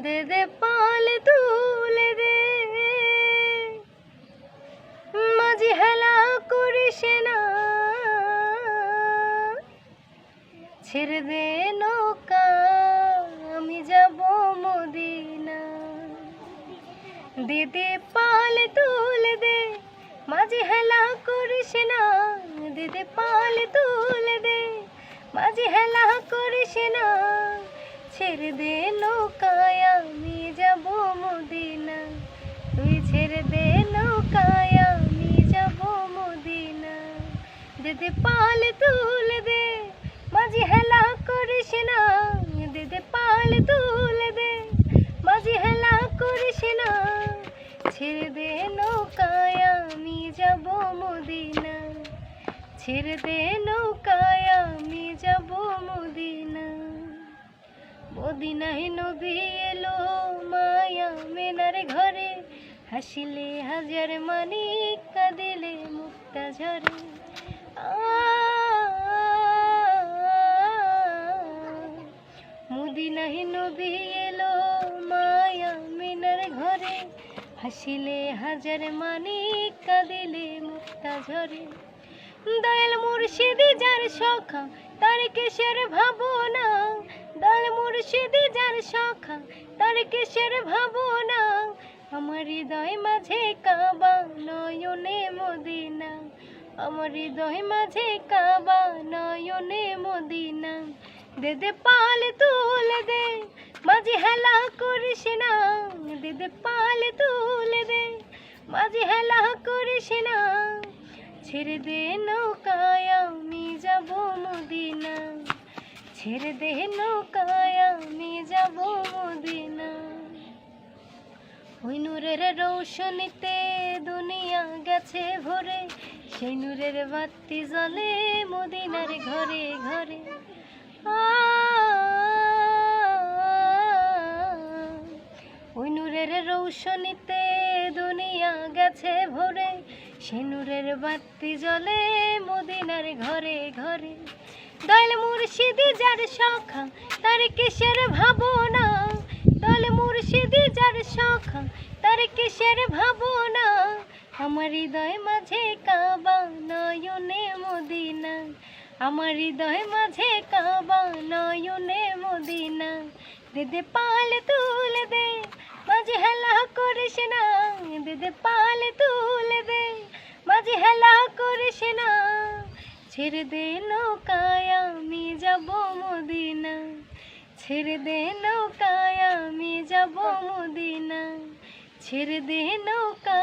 দে দে পাল তুলে দে, মাঝি হেলা করিস না, ছেড়ে দে নৌকা আমি যাব মদিনা। দে দে পাল তুলে দে, মাঝি হেলা করিস না, দে দে পাল তুলে দে, মাঝি হেলা করিস না, ছেড়ে দে নৌকায় আমি যাব মদিনা। তুই ছেড়ে দে নৌকায় আমি যাব মদিনা। দে দে পাল তুলে দে, মাঝি হেলা করিস না, দে দে পাল তুলে দে, মাঝি হেলা করিস না, ছেড়ে দে নৌকায় আমি যাব মদিনা। ছেড়ে দে নৌকায় আমি যাব মদিনা। মদিনায় নবী এলো মায়া মেনার ঘরে, হাসিলে হাজার মানিক কাঁদিলে মুক্তা ঝরে। মদিনায় নবী এলো মায়া মেনার ঘরে, হাসিলে হাজার মানিক কাঁদিলে মুক্তা ঝরে। দয়াল মুর্শিদি যার সখা তার কিসের ভাবনা, দয়াল মুর্শিদি যার সখা তার কিসের ভাবনা। আমার হৃদয় মাঝে কাবা নয়নে মদিনা, আমার হৃদয় মাঝে কাবা নয়নে মদিনা। দে দে পাল তুলে দে, মাঝি হেলা করিস না, দে দে পাল তুলে দে, মাঝি হেলা করিস না, ছেড়ে দে নৌকায় আমি যাব মদিনা। ছেড়ে দে নৌকায় আমি যাব মদিনা। ওই নূরের রৌশনীতে দুনিয়া গেছে ভরে, সেই নূরের বাতি জ্বলে মদিনার ঘরে ঘরে। ওই নূরের রৌশনীতে দুনিয়া গেছে ভরে, সেই নূরের বাতি জ্বলে মদিনার ঘরে ঘরে। দয়াল মুর্শিদি যার সখা তার কিসের ভাবনা, দয়াল মুর্শিদি যার সখা তার কিসের ভাবনা। আমার হৃদয় মাঝে কাবা নয়নে মদিনা, আমার হৃদয় মাঝে কাবা নয়নে মদিনা। দে দে পাল তুলে দে, মাঝি হেলা করিস না, দে দে পাল তুলে দে, মাঝি হেলা করিস না, ছেড়ে দে নৌকায় আমি যাব মদিনা। ছেড়ে দে নৌকায় আমি যাব মদিনা। ছেড়ে দে নৌকা।